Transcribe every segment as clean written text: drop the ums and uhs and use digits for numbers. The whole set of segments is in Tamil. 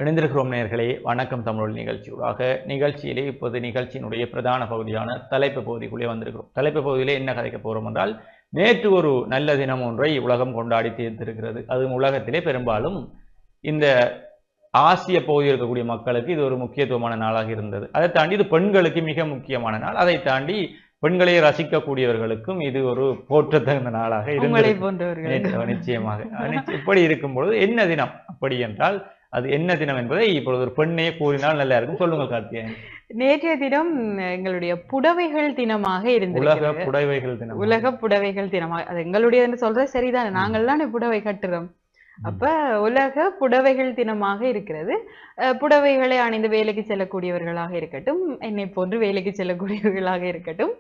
இணைந்திருக்கிறோம் நேயர்களே, வணக்கம் தமிழ் நிகழ்ச்சியூடாக நிகழ்ச்சியிலே இப்போது நிகழ்ச்சியினுடைய பிரதான பகுதியான தலைப்பு பகுதிக்குள்ளே வந்திருக்கிறோம். தலைப்பு பகுதியிலே என்ன கதைக்க போறோம் என்றால், நேற்று ஒரு நல்ல தினம் ஒன்றை உலகம் கொண்டாடி தீர்த்திருக்கிறது. அதுவும் உலகத்திலே பெரும்பாலும் இந்த ஆசிய பகுதியில் இருக்கக்கூடிய மக்களுக்கு இது ஒரு முக்கியத்துவமான நாளாக இருந்தது. அதை தாண்டி இது பெண்களுக்கு மிக முக்கியமான நாள். அதை தாண்டி பெண்களை ரசிக்கக்கூடியவர்களுக்கும் இது ஒரு போற்றத்தகுந்த நாளாக இருந்தது. நிச்சயமாக. இப்படி இருக்கும்பொழுது என்ன தினம் அப்படி என்றால் அது என்ன தினம் என்பதை இப்பொழுது ஒரு பெண்ணையே கூறினால் நல்லா இருக்கும். சொல்லுங்கள் கார்த்திகேயன். நேற்றைய தினம் எங்களுடைய புடவைகள் தினமாக இருந்தது. உலக புடவைகள் தினம். உலக புடவைகள் தினமாக. அது எங்களுடைய சொல்றது சரிதானே, நாங்கள் தானே புடவை கட்டுறோம். அப்ப உலக புடவைகள் தினமாக இருக்கிறது. புடவைகளை அணிந்து வேலைக்கு செல்லக்கூடியவர்களாக இருக்கட்டும், என்னை போன்று வேலைக்கு செல்லக்கூடியவர்களாக இருக்கட்டும்,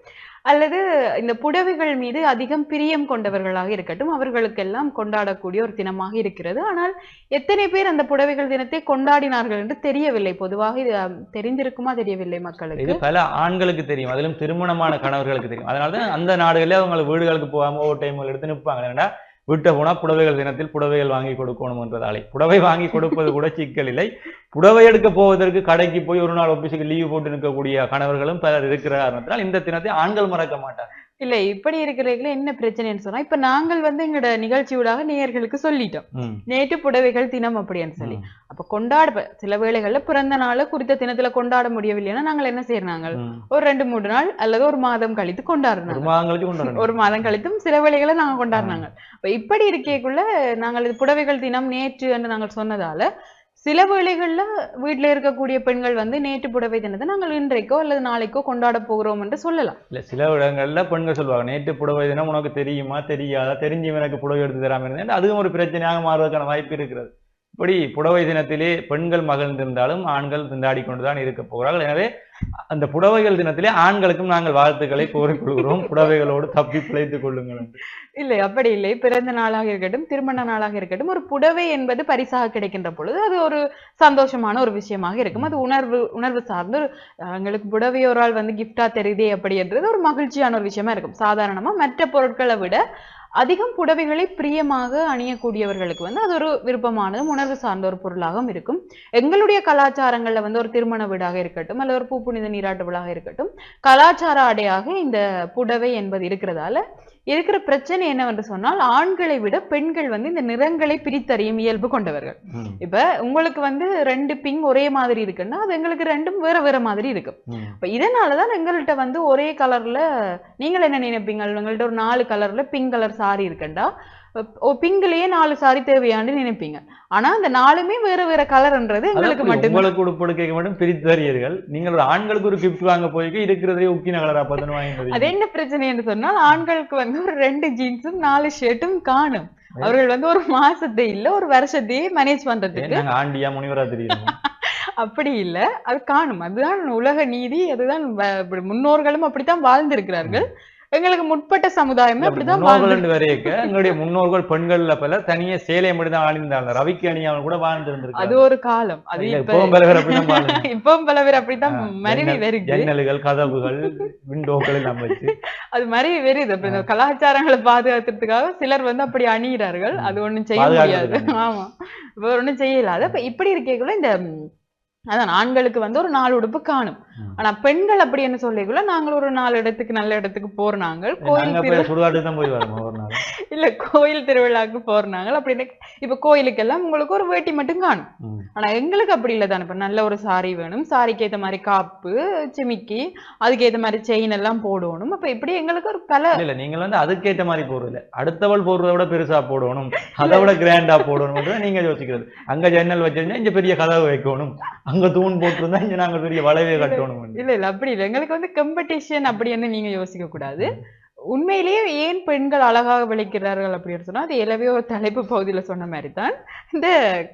அல்லது இந்த புடவைகள் மீது அதிகம் பிரியம் கொண்டவர்களாக இருக்கட்டும், அவர்களுக்கெல்லாம் கொண்டாடக்கூடிய ஒரு தினமாக இருக்கிறது. ஆனால் எத்தனை பேர் அந்த புடவைகள் தினத்தை கொண்டாடினார்கள் என்று தெரியவில்லை. பொதுவாக இது தெரிந்திருக்குமா தெரியவில்லை மக்களுக்கு. இது பல ஆண்களுக்கு தெரியும், அதிலும் திருமணமான கணவர்களுக்கு தெரியும். அதனாலதான் அந்த நாடுகளில் அவங்க வீடுகளுக்கு போகாம ஓவர் டைம் எடுத்து நிற்பாங்க. ஏன்னா வீட்டை போனா புடவைகள் தினத்தில் புடவைகள் வாங்கி கொடுக்கணும் என்றதாலே புடவை வாங்கி கொடுப்பது கூட சிக்கல் இல்லை. புடவை எடுக்க போவதற்கு கடைக்கு போய் ஒரு நாள் ஆபீஸுக்கு லீவு போட்டு நிற்கக்கூடிய கணவர்களும் பலர் இருக்கிற காரணத்தினால் இந்த தினத்தை ஆண்கள் மறக்க மாட்டார். இல்ல, இப்படி இருக்கிறவங்கள என்ன பிரச்சனைன்னு சொன்னா, இப்ப நாங்கள் எங்களோட நிகழ்ச்சியூடாக நேயர்களுக்கு சொல்லிட்டோம் நேற்று புடவைகள் தினம் அப்படின்னு சொல்லி. அப்ப கொண்டாட சில வேளைகள்ல பிறந்த நாள குறித்த தினத்துல கொண்டாட முடியவில்லைன்னா நாங்கள் என்ன செய்யறாங்க, ஒரு 2-3 நாள் அல்லது ஒரு மாதம் கழித்து கொண்டாடுறாங்க. ஒரு மாதம் கழித்தும் சில வேளைகளை நாங்க கொண்டாடுறாங்க. அப்ப இப்படி இருக்கக்குள்ள நாங்கள் இது புடவைகள் தினம் நேற்று என்று நாங்கள் சொன்னதால சில வேளைகள்ல வீட்டுல இருக்கக்கூடிய பெண்கள் நேற்று புடவை தினத்தை நாங்கள் இன்றைக்கோ அல்லது நாளைக்கோ கொண்டாட போகிறோம் என்று சொல்லலாம். இல்ல, சில இடங்கள்ல பெண்கள் சொல்லுவாங்க நேற்று புடவை தினம் உனக்கு தெரியுமா தெரியாதா, தெரிஞ்சு எனக்கு புடவை எடுத்து தராம இருந்தேன். அதுவும் ஒரு பிரச்சனையாக மாறுவதற்கான வாய்ப்பு இருக்கிறது. இப்படி புடவை தினத்திலே பெண்கள் மகிழ்ந்திருந்தாலும் ஆண்கள் திண்டாடி கொண்டுதான் இருக்க போகிறார்கள். எனவே அந்த புடவைகள் தினத்திலே ஆண்களுக்கும் நாங்கள் வாழ்த்துக்களை கோரிக்கொள்கிறோம். புடவைகளோடு தப்பி பிழைத்துக் கொள்ளுங்கள். இல்லை, அப்படி இல்லை. பிறந்த நாளாக இருக்கட்டும், திருமண நாளாக இருக்கட்டும், ஒரு புடவை என்பது பரிசாக கிடைக்கின்ற பொழுது அது ஒரு சந்தோஷமான ஒரு விஷயமாக இருக்கும். அது உணர்வு சார்ந்து எங்களுக்கு புடவை ஒரு ஆள் கிஃப்டா தெரியுதே அப்படி என்றது ஒரு மகிழ்ச்சியான ஒரு விஷயமா இருக்கும். சாதாரணமா மற்ற பொருட்களை விட அதிகம் புடவைகளை பிரியமாக அணியக்கூடியவர்களுக்கு அது ஒரு விருப்பமானதும் உணர்வு சார்ந்த ஒரு பொருளாகவும் இருக்கும். எங்களுடைய கலாச்சாரங்கள்ல ஒரு திருமண வீடாக இருக்கட்டும் அல்லது ஒரு பூப்புனித நீராட்டு விழாக இருக்கட்டும், கலாச்சார ஆடையாக இந்த புடவை என்பது இருக்கிறதால இருக்கிற பிரச்சனை என்னவென்று சொன்னால், ஆண்களை விட பெண்கள் இந்த நிறங்களை பிரித்தறியும் இயல்பு கொண்டவர்கள். இப்ப உங்களுக்கு 2 பிங்க் ஒரே மாதிரி இருக்குன்னா அது எங்களுக்கு 2ம் வேற வேற மாதிரி இருக்கும். இப்ப இதனாலதான் எங்கள்கிட்ட ஒரே கலர்ல நீங்கள் என்ன நினைப்பீங்க, எங்கள்கிட்ட ஒரு 4 கலர்ல பிங்க் கலர் சாரி இருக்குண்டா பிங்க்லயே 4 சாரி தேவையான்னு நினைப்பீங்க. ஆனா அந்த 4மே வேற வேற கலர்ன்றது எங்களுக்கு மட்டும். உங்களுக்கு உடுப்படுக்க மட்டும் பிரித்தறியீர்கள். நீங்கள் ஒரு ஆண்களுக்கு ஒரு கிஃப்ட் வாங்க போய்க்கு இருக்கிறதே உக்கின கலரா பார்த்து வாங்கி. அது என்ன பிரச்சனைன்னு சொன்னால், ஆண்களுக்கு ஒரு 2 ஜீன்ஸும் 4 ஷர்ட்டும் காணும். அவர்கள் ஒரு மாசத்தை இல்ல ஒரு வருஷத்தையே மேனேஜ் பண்றதுக்கு ஆண்டியா முனிவரா தெரியும். அப்படி இல்ல, அது காணும். அதுதான் உலக நீதி. அதுதான் முன்னோர்களும் அப்படித்தான் வாழ்ந்திருக்கிறார்கள். எங்களுக்கு முற்பட்ட சமுதாயம் அப்படிதான் எங்களுடைய முன்னோர்கள் பெண்கள்ல பல தனியா சேலை மட்டும்தான் ஆணிந்தாங்க. ரவிக்கு அணியாமல் கூட வாழ்ந்திருந்திருக்கு. அது ஒரு காலம். அது இப்பவும் பல பேர் அப்படித்தான் மருவி வருது. ஜன்னல்கள், கதவுகள், விண்டோக்கள் எல்லாம் வச்சு அது மருவி வருது. அப்ப இந்த கலாச்சாரங்களை பாதுகாக்கிறதுக்காக சிலர் அப்படி அணிகிறார்கள். அது ஒண்ணும் செய்ய முடியாது. ஆமா, ஒண்ணும் செய்யலாது. அப்ப இப்படி இருக்கக்குள்ள இந்த அதான் ஆண்களுக்கு ஒரு 4 உடுப்பு காணும். ஆனா பெண்கள் அப்படி என்ன சொல்லிக்குள்ள நாங்கள் ஒரு 4 இடத்துக்கு நல்ல இடத்துக்கு போறாங்க. இல்ல, கோயில் திருவிழாக்கு போறாங்க அப்படின்னு. இப்ப கோயிலுக்கு எல்லாம் உங்களுக்கு ஒரு வேட்டி மட்டும் காணும். ஆனா எங்களுக்கு அப்படி இல்லை தானே. இப்ப நல்ல ஒரு சாரி வேணும், சாரிக்கு ஏத்த மாதிரி காப்பு, சிமிக்கி, அதுக்கேற்ற மாதிரி செயின் எல்லாம் போடணும். அப்ப இப்படி எங்களுக்கு ஒரு பல இல்ல, நீங்கள் அதுக்கேற்ற மாதிரி போடுறது அடுத்தவள் போடுறத விட பெருசா போடணும், அதை விட கிராண்டா போடணும் நீங்க யோசிக்கிறது. அங்க ஜன்னல் வச்சிருந்தா இங்க பெரிய கதவு வைக்கணும், அங்க தூண் போட்டிருந்தா இங்க நாங்க பெரிய வளைவே கட்டணும். இல்ல, அப்படி இல்லை. எங்களுக்கு காம்படிஷன் அப்படின்னு நீங்க யோசிக்க கூடாது. உண்மையிலேயே ஏன் பெண்கள் அழகாக விளைக்கிறார்கள் அப்படின்னு சொன்னா, அது எல்லாவே ஒரு தலைப்பு பகுதியில சொன்ன மாதிரி தான் இந்த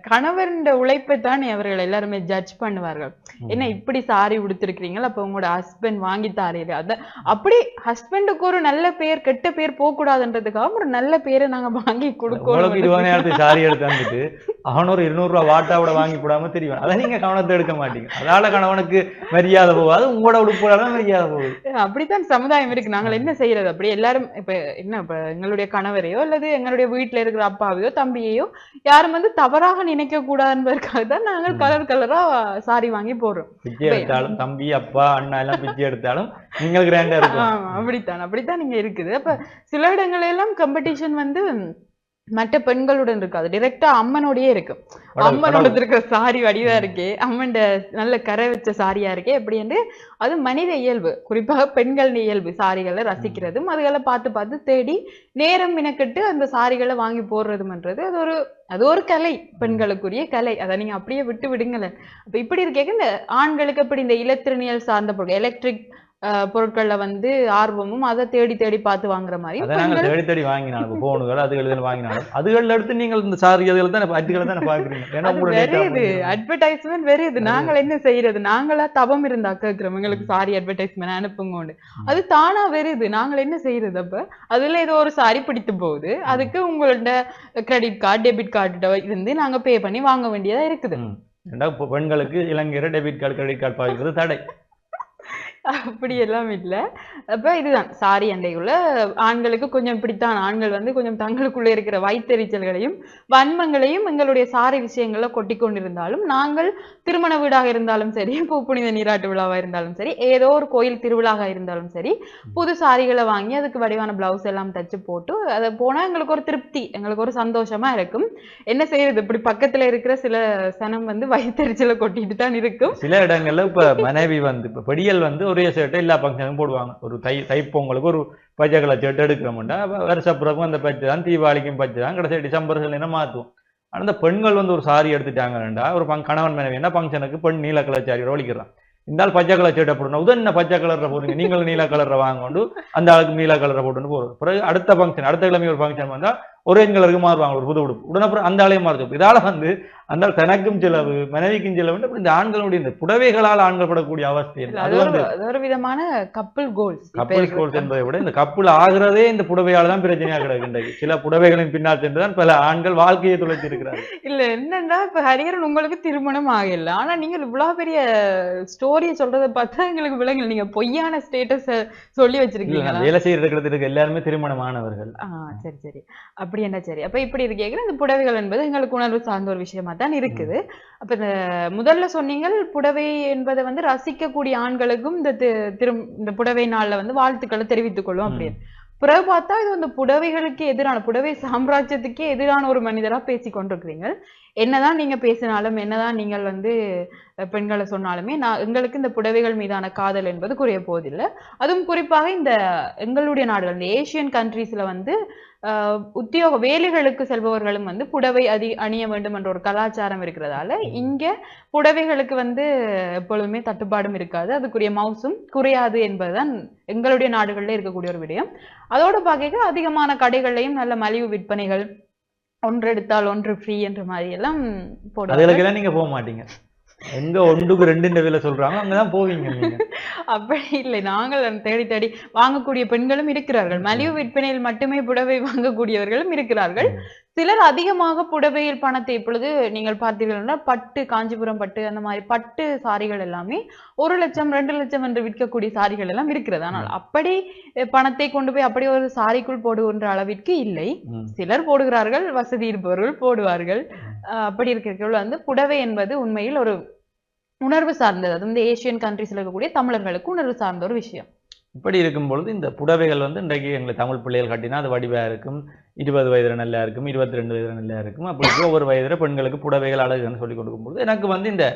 கணவன் உழைப்பை தான் அவர்கள் எல்லாருமே ஜட்ஜ் பண்ணுவார்கள். என்ன இப்படி சாரி உடுத்திருக்கிறீங்களா, அப்ப உங்களோட ஹஸ்பண்ட் வாங்கி தாரீங்க. அத அப்படி ஹஸ்பண்டுக்கு ஒரு நல்ல பேர் கெட்ட பேர் போக கூடாதுன்றதுக்காக ஒரு நல்ல பேரை நாங்க வாங்கி கொடுக்கணும். சாரி எடுத்து அவன் ஒரு 200 ரூபாய் வாட்டாவோட வாங்கி போடாம தெரியும். அதை நீங்க கவனத்தை எடுக்க மாட்டீங்க. அதனால கணவனுக்கு மரியாதை போகாது, உங்களோட உடுப்போட மரியாதை போகுது. அப்படித்தான் சமுதாயம் இருக்கு. நாங்கள் என்ன செய்யறது அப்படி எல்லாரும் இப்ப என்ன இப்ப எங்களுடைய கணவரையோ அல்லது எங்களுடைய வீட்டுல இருக்கிற அப்பாவையோ தம்பியையோ யாரும் வந்து தவறாக நினைக்க கூடாதுன்றதுக்காக தான் நாங்கள் கலர் கலரா சாரி வாங்கி போடுறோம். பிச்சை எடுத்தாலும் தம்பி அப்பா அண்ணா எல்லாம் பிச்சை எடுத்தாலும் நீங்கள் கிராண்டா இருக்கும். அப்படித்தான் நீங்க இருக்குது. அப்ப சில இடங்கள்ல எல்லாம் காம்படிஷன் வந்து மற்ற பெண்களுடன் இருக்காது, டிரெக்டா அம்மனோடயே இருக்கும். அம்மனோட இருக்கிற சாரி வடிவா இருக்கே, அம்மன் நல்ல கரை வச்ச சாரியா இருக்கே எப்படி என்று அது மனித இயல்பு, குறிப்பாக பெண்கள் இயல்பு சாரிகளை ரசிக்கிறதும் அதுகளை பார்த்து பார்த்து தேடி நேரம் மினக்கிட்டு அந்த சாரிகளை வாங்கி போடுறதுன்றது அது ஒரு கலை, பெண்களுக்குரிய கலை. அதை நீங்க அப்படியே விட்டு விடுங்களேன். அப்ப இப்படி இருக்கேங்க இந்த ஆண்களுக்கு எப்படி இந்த இலத்திரனியல் சார்ந்த பொருட்கள் எலக்ட்ரிக் பொருட்கள்ல வந்து ஆர்வமும் அதை தேடி தேடி பார்த்து வாங்குற மாதிரி தேடி தேடி வாங்கினாலும் போனுகள் அதுகள் வாங்கினாலும் அதுகள் எடுத்து நீங்கள் இந்த சாரி அதுகள் தான் அட்டுகளை தான் பாக்குறீங்க. அட்வர்டைஸ்மெண்ட் வேற இது. நாங்கள் என்ன செய்யறது, நாங்களா தபம் இருந்தா கேட்கிறோம் எங்களுக்கு சாரி அட்வர்டைஸ்மெண்ட் அனுப்புங்க, அது தானா வருது. நாங்கள் என்ன செய்யறது? அப்ப அதுல ஏதோ ஒரு சாரி பிடித்து போகுது, அதுக்கு உங்களோட கிரெடிட் கார்டு டெபிட் கார்டு இருந்து நாங்க பே பண்ணி வாங்க வேண்டியதா இருக்குது. பெண்களுக்கு இலங்கையில டெபிட் கார்டு கிரெடிட் கார்டு பாய்க்கிறது தடை. அப்படி எல்லாம் இல்லை. அப்ப இதுதான் சாரி அண்டைக்குள்ள ஆண்களுக்கு கொஞ்சம் பிடித்தான். ஆண்கள் வந்து கொஞ்சம் தங்களுக்குள்ள இருக்கிற வைத்தறிச்சல்களையும் வன்மங்களையும் எங்களுடைய சாரி விஷயங்கள்ல கொட்டி கொண்டிருந்தாலும், நாங்கள் திருமண வீடாக இருந்தாலும் சரி, பூப்புனித நீராட்டு விழாவா இருந்தாலும் சரி, ஏதோ ஒரு கோயில் திருவிழாக இருந்தாலும் சரி, புது சாரிகளை வாங்கி அதுக்கு வடிவான பிளவுஸ் எல்லாம் தச்சு போட்டு அதை போனா எங்களுக்கு ஒரு திருப்தி, எங்களுக்கு ஒரு சந்தோஷமா இருக்கும். என்ன செய்யறது, இப்படி பக்கத்துல இருக்கிற சில சனம் வந்து வைத்தறிச்சலை கொட்டிட்டு தான் இருக்கும். சில இடங்கள்ல இப்ப மனைவி வந்து இப்ப பெடியல் வந்து ஒரே ஷர்ட்டை எல்லா ஃபங்க்ஷனுக்கும் போடுவாங்க. ஒரு தைப்பொங்கலுக்கு ஒரு பச்சை கலர் ஷர்ட் எடுக்கிறோம்னா வருஷப்புறக்கும் அந்த பச்சை தான், தீபாவளிக்கும் பச்சை தான், கடைசி டிசம்பர் என்ன மாற்றுவோம். ஆனால் இந்த பெண்கள் வந்து ஒரு சாரி எடுத்துட்டாங்கன்னா ஒரு கணவன் மனைவி என்ன ஃபங்க்ஷனுக்கு பெண் நீல கலர் சாரி ஒழிக்கிறான். இந்த ஆள் பச்சை கலர் ஷர்ட்டை போடணும், உதன் என்ன பச்சை கலர்ல போடுங்க, நீங்கள் நீல கலரை வாங்கொண்டு அந்த ஆளுக்கு நீல கலரை போட்டுன்னு போடுவோம். பிறகு அடுத்த ஃபங்க்ஷன் அடுத்த கிழமை ஒரு ஃபங்க்ஷன் வந்தால் ஒரேஞ்ச் கலருக்கு மாறுவாங்க, ஒரு புது உடுப்பு. உடனே அப்புறம் அந்த ஆளையும் மாறுது. இதால வந்து அந்த தனக்கும் செலவு மனைவிக்கும் செலவு. இந்த ஆண்களுடைய இந்த புடவைகளால் ஆண்கள் படக்கூடிய அவஸ்தை அது வந்து ஒரு விதமான கப்பிள் கோல்ஸ். கப்பிள் கோல்ஸ் என்பதை விட இந்த கப்பிள் ஆகிறதே இந்த புடவையால தான் பிரச்சனையா கிடக்கின்றது. சில புடவைகளின் பின்னால் சென்றுதான் பல ஆண்கள் வாழ்க்கையை துளைச்சி இருக்கிறார்கள். இல்ல என்னன்னா இப்ப ஹரிஹரன் உங்களுக்கு திருமணம் ஆகல, ஆனா நீங்க இவ்வளவு பெரிய ஸ்டோரியை சொல்றதை பார்த்தா எங்களுக்கு விளங்கல. நீங்க பொய்யான ஸ்டேட்டஸ் சொல்லி வச்சிருக்கீங்க. வேலை செய்யறதுக்கு எல்லாருமே திருமணமானவர்கள். சரி சரி, அப்படி என்ன சரி. அப்ப இப்படி இருக்கீங்க இந்த புடவைகள் என்பது எங்களுக்கு உணர்வு சார்ந்த ஒரு விஷயமா தான் இருக்குது. அப்ப இந்த முதல்ல சொன்னீங்க புடவை என்பதை வந்து ரசிக்கக்கூடிய ஆண்களுக்கும் இந்த புடவை நாள்ல வந்து வாழ்த்துக்களை தெரிவித்துக் கொள்ளும் அப்படின்னு. பிறகு பார்த்தா இது வந்து புடவைகளுக்கு எதிரான, புடவை சாம்ராஜ்யத்துக்கே எதிரான ஒரு மனிதரா பேசி கொண்டிருக்கிறீங்க. என்னதான் நீங்க பேசினாலும் என்னதான் நீங்கள் வந்து பெண்களை சொன்னாலுமே எங்களுக்கு இந்த புடவைகள் மீதான காதல் என்பது குறைய போவதில்லை. அதுவும் குறிப்பாக இந்த எங்களுடைய நாடுகள் இந்த ஏசியன் கண்ட்ரீஸ்ல வந்து உத்தியோக வேலைகளுக்கு செல்பவர்களும் வந்து புடவை அணிய வேண்டும் என்ற ஒரு கலாச்சாரம் இருக்கிறதால இங்க புடவைகளுக்கு வந்து எப்பொழுதுமே தட்டுப்பாடும் இருக்காது, அதுக்குரிய மவுசும் குறையாது என்பதுதான் எங்களுடைய நாடுகள்ல இருக்கக்கூடிய ஒரு விடயம். அதோட பார்க்க அதிகமான கடைகள்லையும் நல்ல மலிவு விற்பனைகள், ஒன்று எடுத்தால் ஒன்று ஃப்ரீ என்ற மாதிரி எல்லாம் போடுவாங்க. நீங்க போக மாட்டீங்க, எங்க ஒன்றுக்கு ரெண்டு விலை சொல்றாங்க அங்கதான் போவீங்க. அப்படி இல்லை, நாங்கள் தேடி தேடி வாங்கக்கூடிய பெண்களும் இருக்கிறார்கள். மலிவு விற்பனையில் மட்டுமே புடவை வாங்கக்கூடியவர்களும் இருக்கிறார்கள். சிலர் அதிகமாக புடவையில் பணத்தை, இப்பொழுது நீங்கள் பார்த்தீர்கள் பட்டு, காஞ்சிபுரம் பட்டு, அந்த மாதிரி பட்டு சாரிகள் எல்லாமே 1 லட்சம் 2 லட்சம் என்று விற்கக்கூடிய சாரிகள் எல்லாம் இருக்கிறது. ஆனால் அப்படி பணத்தை கொண்டு போய் அப்படி ஒரு சாரிக்குள் போடுகின்ற அளவிற்கு இல்லை. சிலர் போடுகிறார்கள், வசதி இருப்பவர்கள் போடுவார்கள். அப்படி இருக்கிறவர்கள் வந்து புடவை என்பது உண்மையில் ஒரு உணர்வு சார்ந்தது. அது வந்து ஏசியன் கண்ட்ரீஸ்ல இருக்கக்கூடிய தமிழர்களுக்கு உணர்வு சார்ந்த ஒரு விஷயம். இப்படி இருக்கும் பொழுது இந்த புடவைகள் வந்து இன்றைக்கு எங்களை தமிழ் பிள்ளைகள் கட்டினா அது வடிவா இருக்கும், 20 வயதுல நல்லா இருக்கும், 22 வயதுல நல்லா இருக்கும். அப்படி ஒவ்வொரு வயதுல பெண்களுக்கு புடவைகள் அழகுன்னு சொல்லி கொடுக்கும்போது எனக்கு வந்து இந்த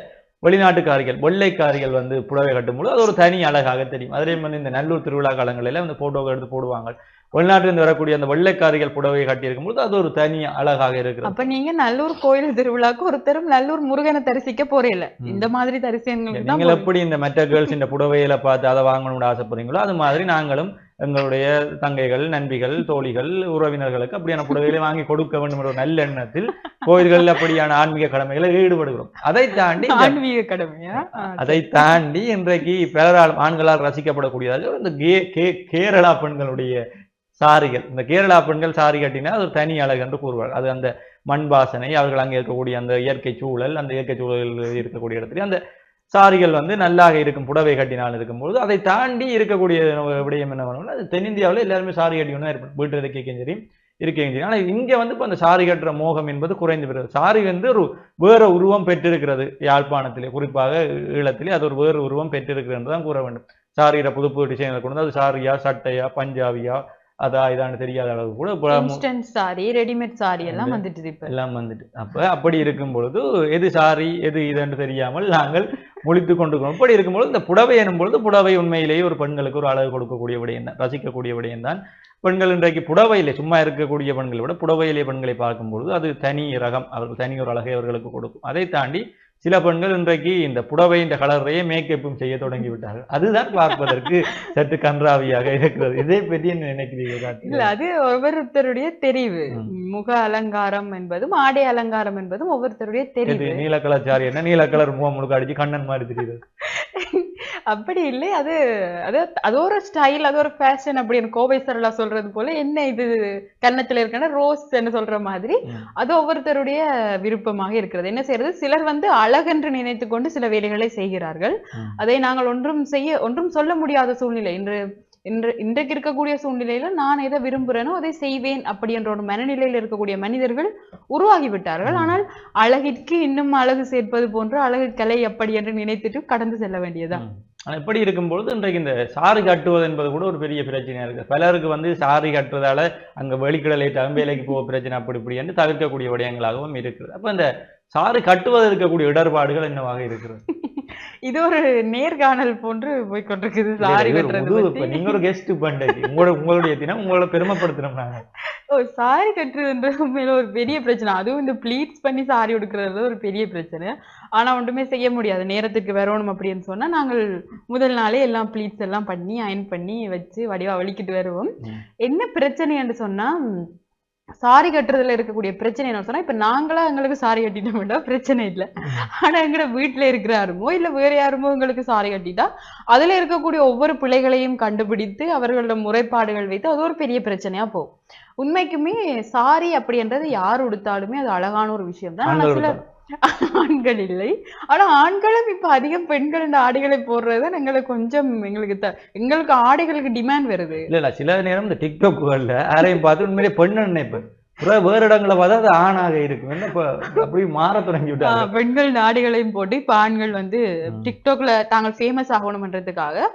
வெளிநாட்டுக்காரிகள் வெள்ளைக்காரிகள் வந்து புடவை கட்டும்போது அது ஒரு தனி அழகாக தெரியும். அதிலேயும் வந்து இந்த நல்லூர் திருவிழா காலங்களில் வந்து போட்டோவை எடுத்து போடுவாங்க. வெளிநாட்டிலிருந்து வரக்கூடிய அந்த வெள்ளைக்காரிகள் புடவை கட்டியிருக்கும்போது அது ஒரு தனி அழகாக இருக்கு. அப்ப நீங்க நல்லூர் கோயில் திருவிழாக்கு ஒருத்தரும் நல்லூர் முருகனை தரிசிக்க போறீங்க, இந்த மாதிரி தரிசனங்கள் நீங்கள் எப்படி இந்த மற்ற கேர்ள்ஸ் இந்த புடவையில பார்த்து அதை வாங்கணும்னு ஆசைப்படுறீங்களோ அது மாதிரி நாங்களும் எங்களுடைய தங்கைகள், நண்பிகள், தோழிகள், உறவினர்களுக்கு அப்படியான புடவைகளை வாங்கி கொடுக்க வேண்டும் என்ற ஒரு நல்ல எண்ணத்தில் கோயில்கள் அப்படியான ஆன்மீக கடமைகளை ஈடுபடுகிறோம். அதை தாண்டி ஆன்மீக கடமையா அதை தாண்டி இன்றைக்கு பிறரால் ஆண்களால் ரசிக்கப்படக்கூடியதாக இந்த கேரளா பெண்களுடைய சாரிகள், இந்த கேரளா பெண்கள் சாரி கட்டினா அது ஒரு தனி அழகு என்று கூறுவார். அது அந்த மண் வாசனை, அவர்கள் அங்கே இருக்கக்கூடிய அந்த இயற்கை சூழல், அந்த இயற்கை சூழலில் இருக்கக்கூடிய இடத்துல அந்த சாரிகள் வந்து நல்லாக இருக்கும், புடவை கட்டினால் இருக்கும்போது அதை தாண்டி இருக்கக்கூடிய விடயம் என்ன பண்ணணும், அது தென்னிந்தியாவில் எல்லாருமே சாரி கட்டிக்கணும் இருப்போம், வீட்டில் இருக்கையும் சரி இருக்கையும் சரி. ஆனால் இங்கே வந்து இப்போ அந்த சாரி கட்டுற மோகம் என்பது குறைந்து வருகிறது. சாரி வந்து ஒரு வேற உருவம் பெற்றிருக்கிறது யாழ்ப்பாணத்திலே, குறிப்பாக ஈழத்திலே அது ஒரு வேறு உருவம் பெற்றிருக்கிறது தான் கூற வேண்டும். சாரியில புது புது டிசைன்களை கொண்டு அது சாரியா சட்டையா பஞ்சாபியா அதா இதான்னு தெரியாத அளவு கூட இன்ஸ்டன்ட் சாரி, ரெடிமேட் சாரி எல்லாம் வந்துட்டு இப்ப எல்லாம் வந்துட்டு. அப்ப அப்படி இருக்கும் பொழுது எது சாரி எது இதுன்னு தெரியாமல் நாங்கள் முழித்து கொண்டிருக்கிறோம். இப்படி இருக்கும்பொழுது இந்த புடவை எனும் பொழுது புடவை உண்மையிலேயே ஒரு பெண்களுக்கு ஒரு அழகு கொடுக்கக்கூடிய விடயம் தான், ரசிக்கக்கூடிய விடயம் தான். பெண்கள் இன்றைக்கு புடவையிலே சும்மா இருக்கக்கூடிய பெண்களை விட புடவையிலே பெண்களை பார்க்கும்பொழுது அது தனி ரகம், அவர்கள் தனி ஒரு அழகை அவர்களுக்கு கொடுக்கும். அதை தாண்டி சில பெண்கள் இன்றைக்கு இந்த புடவை இந்த கலரையே மேக்கப்பும் செய்ய தொடங்கி விட்டார்கள். அதுதான் பார்ப்பதற்கு சற்று கன்றாவியாக இருக்கிறது. இதே பற்றி என்ன நினைக்கிறீங்க? இல்ல, அது ஒவ்வொருத்தருடைய தெரிவு. முக அலங்காரம் என்பதும் ஆடை அலங்காரம் என்பதும் ஒவ்வொருத்தருடைய தெரிவு. நீல கலர் சாரி என்ன நீல கலர் முகம் முழுக்க அடிச்சு கண்ணன் மாதிரி தெரியுது. அப்படி இல்லை, அது அது அது ஒரு ஸ்டைல், அது ஒரு ஃபேஷன் அப்படின்னு கோவை சரளா சொல்றது போல என்ன இது கன்னத்துல இருக்கன்னா ரோஸ் என்ன சொல்ற மாதிரி அது ஒவ்வொருத்தருடைய விருப்பமாக இருக்கிறது. என்ன செய்யறது, சிலர் வந்து அழகென்று நினைத்து கொண்டு சில வேலைகளை செய்கிறார்கள். அதை நாங்கள் ஒன்றும் சொல்ல முடியாத சூழ்நிலை. இன்றைக்கு இருக்கக்கூடிய சூழ்நிலையில நான் எதை விரும்புகிறேனோ அதை செய்வேன் அப்படி என்ற ஒரு மனநிலையில் இருக்கக்கூடிய மனிதர்கள் உருவாகிவிட்டார்கள். ஆனால் அழகிற்கு இன்னும் அழகு சேர்ப்பது போன்ற அழகு கலை அப்படி என்று நினைத்துட்டு கடந்து செல்ல வேண்டியதுதான். எப்படி இருக்கும்பொழுது இன்றைக்கு இந்த சாரி கட்டுவது என்பது கூட ஒரு பெரிய பிரச்சனையா இருக்கு. பலருக்கு வந்து சாரி கட்டுறதால அங்க வெளிக்கடலை வேலைக்கு போக பிரச்சனை அப்படி இப்படி என்று தவிர்க்கக்கூடிய விடயங்களாகவும் இருக்கிறது. அப்ப இந்த சாரி கட்டுவது இருக்கக்கூடிய இடர்பாடுகள் என்னவாக இருக்கிறது? இது ஒரு நேர்காணல் போன்று போய்கொண்டிருக்குது. சாரி கட்டுறது நீங்க ஒரு கெஸ்ட் பண்றீங்க, உங்களுடைய தினம் உங்களோட பெருமைப்படுத்துறோம் நாங்க. சாரி கட்டுறதுன்றது உண்மையில ஒரு பெரிய பிரச்சனை. அதுவும் இந்த ப்ளீட்ஸ் பண்ணி சாரி உடுக்கிறது ஒரு பெரிய பிரச்சனை. ஆனா ஒன்றுமே செய்ய முடியாது, நேரத்துக்கு வரணும் அப்படின்னு சொன்னா நாங்கள் முதல் நாளே எல்லாம் ப்ளீட்ஸ் எல்லாம் பண்ணி அயன் பண்ணி வச்சு வடிவா வலிக்கிட்டு வருவோம். என்ன பிரச்சனை என்று சொன்னா, சாரி கட்டுறதுல இருக்கக்கூடிய பிரச்சனை என்ன சொன்னா, இப்ப நாங்களா எங்களுக்கு சாரி கட்டிட்டோம்டா பிரச்சனை இல்லை. ஆனா எங்கட வீட்டுல இருக்கிற யாருமோ இல்ல வேற யாருமோ எங்களுக்கு சாரி கட்டிட்டா அதுல இருக்கக்கூடிய ஒவ்வொரு பிழைகளையும் கண்டுபிடித்து அவர்களோட முறைப்பாடுகள் வைத்து அது ஒரு பெரிய பிரச்சனையா போகும். உண்மைக்குமே சாரி அப்படின்றது யார் உடுத்தாலுமே அது அழகான ஒரு விஷயம் தான். ஆனா சில ஆண்கள் இல்லை, ஆனா ஆண்களும் இப்ப அதிகம் பெண்கள் இந்த ஆடைகளை போடுறதுதான் எங்களுக்கு கொஞ்சம் எங்களுக்கு ஆடைகளுக்கு டிமாண்ட் வருது. இல்ல சில நேரம் இந்த டிக்டாக்குகள்ல யாரையும் பார்த்து உண்மையிலே பெண்ணு நினைப்பேன், வேறு இடங்களை பார்த்தா அது ஆணாக இருக்கும். என்ன அப்படி மாற தொடங்கி விட்டாங்க. பெண்கள் நாடுகளையும் போட்டு இப்ப ஆண்கள் வந்து டிக்டாக்ல தாங்கள் ஃபேமஸ் ஆகணும்ன்றதுக்காக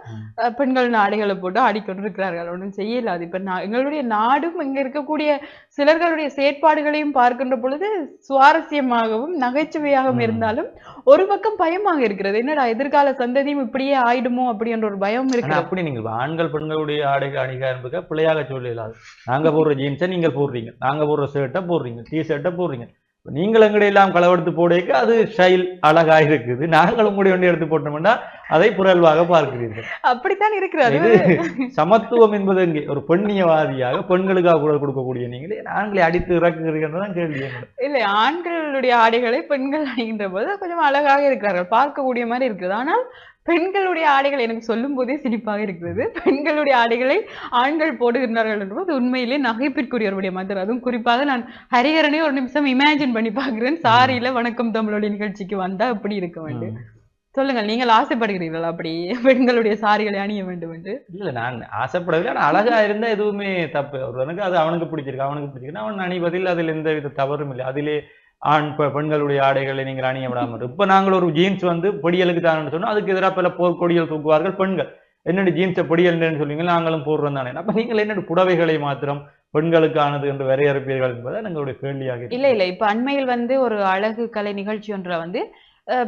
பெண்கள் நாடுகளை போட்டு ஆடிக்கொண்டு இருக்கிறார்கள். ஒன்றும் செய்யல. அது இப்ப எங்களுடைய நாடும் இங்க இருக்கக்கூடிய சிலர்களுடைய செயற்பாடுகளையும் பார்க்கின்ற பொழுது சுவாரஸ்யமாகவும் நகைச்சுவையாகவும் இருந்தாலும் ஒரு பக்கம் பயமாக இருக்கிறது. என்னடா எதிர்கால சந்ததியும் இப்படியே ஆயிடுமோ அப்படின்ற ஒரு பயம் இருக்கு. அப்படி நீங்கள் ஆண்கள் பெண்களுடைய அணிக என்பது பிள்ளையாக சொல்லலாது. நாங்க போடுற ஜீன்ஸை நீங்கள் போடுறீங்க, நாங்க போடுற ஷர்ட்டை போடுறீங்க, டி ஷர்ட்டை போடுறீங்க, நீங்கள் எங்கடைய எல்லாம் களவெடுத்து போடுறதுக்கு அது ஸ்டைல் அழகா இருக்குது. நாங்கள் உங்களுடைய ஒன்று எடுத்து போட்டோம்னா அதை புரல்வாக பார்க்கிறீர்கள். அப்படித்தான் இருக்கிறது. சமத்துவம் என்பது இங்கே ஒரு பெண்ணியவாதியாக பெண்களுக்காக குரல் கொடுக்கக்கூடிய நீங்களே நாங்களே அடித்து இறக்குகிறீர்கள் கேள்வி. இல்லை, ஆண்களுடைய ஆடைகளை பெண்கள் அணிகின்ற போது கொஞ்சம் அழகாக இருக்கிறார்கள், பார்க்கக்கூடிய மாதிரி இருக்குது. ஆனால் பெண்களுடைய ஆடைகள் எனக்கு சொல்லும் போதே சிரிப்பாக இருக்கிறது. பெண்களுடைய ஆடைகளை ஆண்கள் போடுகின்றார்கள் என்பது உண்மையிலே நகைப்பிற்குரியவருடைய மாதிரி. அதுவும் குறிப்பாக நான் ஹரிஹரனே ஒரு நிமிஷம் இமேஜின் பண்ணி பார்க்கிறேன். சாரியில வணக்கம் தமிழோட நிகழ்ச்சிக்கு வந்தா அப்படி இருக்க வேண்டும். சொல்லுங்கள், நீங்கள் ஆசைப்படுகிறீர்கள் அப்படி பெண்களுடைய சாரிகளை அணிய வேண்டும் என்று? இல்ல, நான் ஆசைப்படவில்லை. ஆனா அழகா இருந்தா எதுவுமே தப்பு. ஒருவனுக்கு அது அவனுக்கு பிடிச்சிருக்கு, அவனுக்கு பிடிச்சிருக்கு, அவன் அணிவதில் அதில் எந்த வித தவறும் இல்லை. அதிலே பெண்களுடைய ஆடைகளை நீங்கள் அணிய விடாமல். இப்ப நாங்கள் ஒரு ஜீன்ஸ் வந்து பொடியலுக்கு தான் சொன்னோம், அதுக்கு எதிராக பல போர்க்கொடிகள் தூக்குவார்கள் பெண்கள். என்னென்ன ஜீன்ஸை பொடியல் சொல்லுவீங்க, நாங்களும் போடுறோம் தானே. அப்ப நீங்கள் என்னென்ன புடவைகளை மாத்திரம் பெண்களுக்கானது என்று வரையறுப்பீர்கள் என்பதை எங்களுடைய கேள்வியாக. இல்ல இப்ப அண்மையில் வந்து ஒரு அழகு கலை நிகழ்ச்சி ஒன்றை வந்து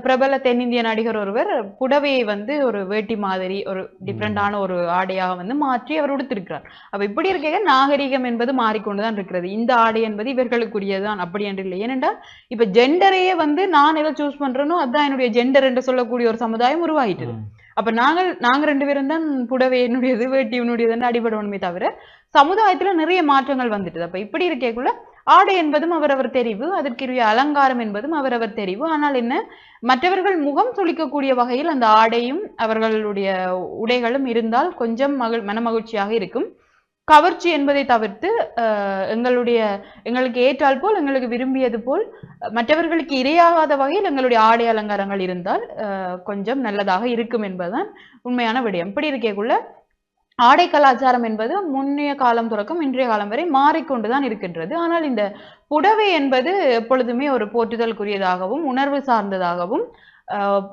பிரபல தென்னிந்திய நடிகர் ஒருவர் புடவையை வந்து ஒரு வேட்டி மாதிரி ஒரு டிஃப்ரெண்டான ஒரு ஆடையாக வந்து மாற்றி அவர் உடுத்திருக்கிறார். அப்ப இப்படி இருக்க நாகரிகம் என்பது மாறிக்கொண்டுதான் இருக்கிறது. இந்த ஆடை என்பது இவர்களுக்குரியதுதான் அப்படி என்று இல்லை. ஏனென்றால் இப்ப ஜெண்டரையே வந்து நான் எதை சூஸ் பண்றேனோ அதுதான் என்னுடைய ஜெண்டர் என்று சொல்லக்கூடிய ஒரு சமுதாயம் உருவாகிட்டது. அப்ப நாங்க ரெண்டு பேரும் தான் புடவை என்னுடையது வேட்டி என்னுடையதுன்னு அடிபடணுமே தவிர சமுதாயத்துல நிறைய மாற்றங்கள் வந்துட்டுது. அப்ப இப்படி இருக்கக்குள்ள ஆடை என்பதும் அவரவர் தெரிவு, அதற்குரிய அலங்காரம் என்பதும் அவரவர் தெரிவு. ஆனால் என்ன, மற்றவர்கள் முகம் சுளிக்கக்கூடிய வகையில் அந்த ஆடையும் அவர்களுடைய உடைகளும் இருந்தால் கொஞ்சம் மன மகிழ்ச்சியாக இருக்கும். கவர்ச்சி என்பதை தவிர்த்து எங்களுக்கு ஏற்றால் போல் எங்களுக்கு விரும்பியது போல் மற்றவர்களுக்கு இரையாகாத வகையில் எங்களுடைய ஆடை அலங்காரங்கள் இருந்தால் கொஞ்சம் நல்லதாக இருக்கும் என்பதுதான் உண்மையான விடயம். இப்படி இருக்கக்குள்ள ஆடை கலாச்சாரம் என்பது முன்னைய காலம் தொடக்கம் இன்றைய காலம் வரை மாறிக்கொண்டுதான் இருக்கின்றது. ஆனால் இந்த புடவை என்பது எப்பொழுதுமே ஒரு போற்றுதலுக்குரியதாகவும் உணர்வு சார்ந்ததாகவும்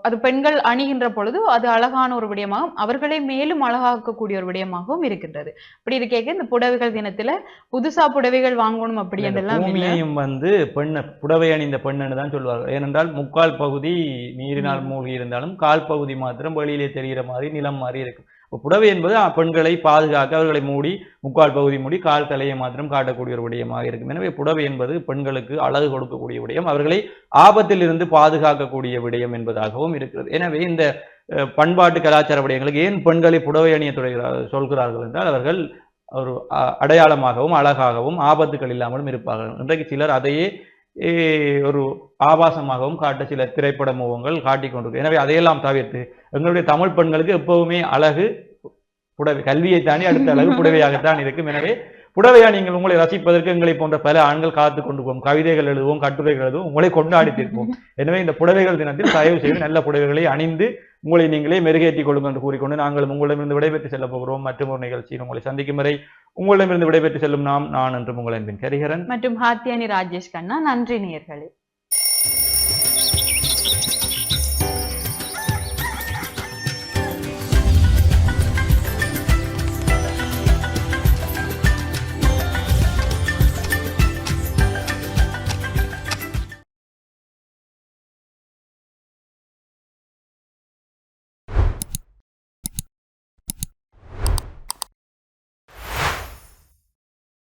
அது பெண்கள் அணிகின்ற பொழுது அது அழகான ஒரு விடயமாகவும் அவர்களை மேலும் அழகாக்கக்கூடிய ஒரு விடயமாகவும் இருக்கின்றது. இப்படி இருக்கேக்க இந்த புடவைகள் தினத்துல புதுசா புடவைகள் வாங்கணும் அப்படி என்றெல்லாம் பூமியையும் புடவை அணிந்த பெண்ணுன்னு தான் சொல்வார்கள். ஏனென்றால் முக்கால் பகுதி நீரினால் மூழ்கி இருந்தாலும் கால் பகுதி மாத்திரம் வெளியிலே தெரிகிற மாதிரி நிலம் மாதிரி இருக்கும். புடவை என்பது பெண்களை பாதுகாக்க அவர்களை மூடி முக்கால் பகுதி மூடி கால் தலையை மாத்திரம் காட்டக்கூடிய ஒரு விடயமாக இருக்கும். எனவே புடவை என்பது பெண்களுக்கு அழகு கொடுக்கக்கூடிய விடயம், அவர்களை ஆபத்தில் இருந்து பாதுகாக்கக்கூடிய விடயம் என்பதாகவும் இருக்கிறது. எனவே இந்த பண்பாட்டு கலாச்சார விடயங்களுக்கு ஏன் பெண்களை புடவை அணிய சொல்கிறார்கள் என்றால் அவர்கள் ஒரு அடையாளமாகவும் அழகாகவும் ஆபத்துக்கள் இல்லாமலும் இருப்பார்கள். இன்றைக்கு சிலர் அதையே ஒரு ஆபாசமாகவும் காட்ட சில திரைப்பட முகங்கள் காட்டிக் கொண்டிருக்கு. எனவே அதையெல்லாம் தவிர்த்து எங்களுடைய தமிழ் பெண்களுக்கு எப்பவுமே அழகு புடவை, கல்வியை தாண்டி அடுத்த அழகு புடவையாகத்தான் இருக்கும். எனவே புடவையா நீங்கள் உங்களை ரசிப்பதற்கு எங்களை போன்ற பல ஆண்கள் காத்து கொண்டு போவோம், கவிதைகள் எழுதுவோம், கட்டுரைகள் எழுதுவோம், உங்களை கொண்டாடி தீர்ப்போம். எனவே இந்த புடவைகள் தினத்தில் தயவு செய்து நல்ல புடவைகளை அணிந்து உங்களை நீங்களே மெருகேற்றிக் கொள்ளுங்கள் என்று கூறிக்கொண்டு நாங்கள் உங்களிடமிருந்து விடைபெற்று செல்ல போகிறோம். மற்றும் ஒரு நிகழ்ச்சியில் உங்களை சந்திக்கும் வரை உங்களிடமிருந்து விடைபெற்று செல்லும் நான் என்று உங்கள் அன்பின் ஹரிஹரன் மற்றும் ஹாத்தியானி ராஜேஷ் கண்ணா. நன்றி நேயர்களே.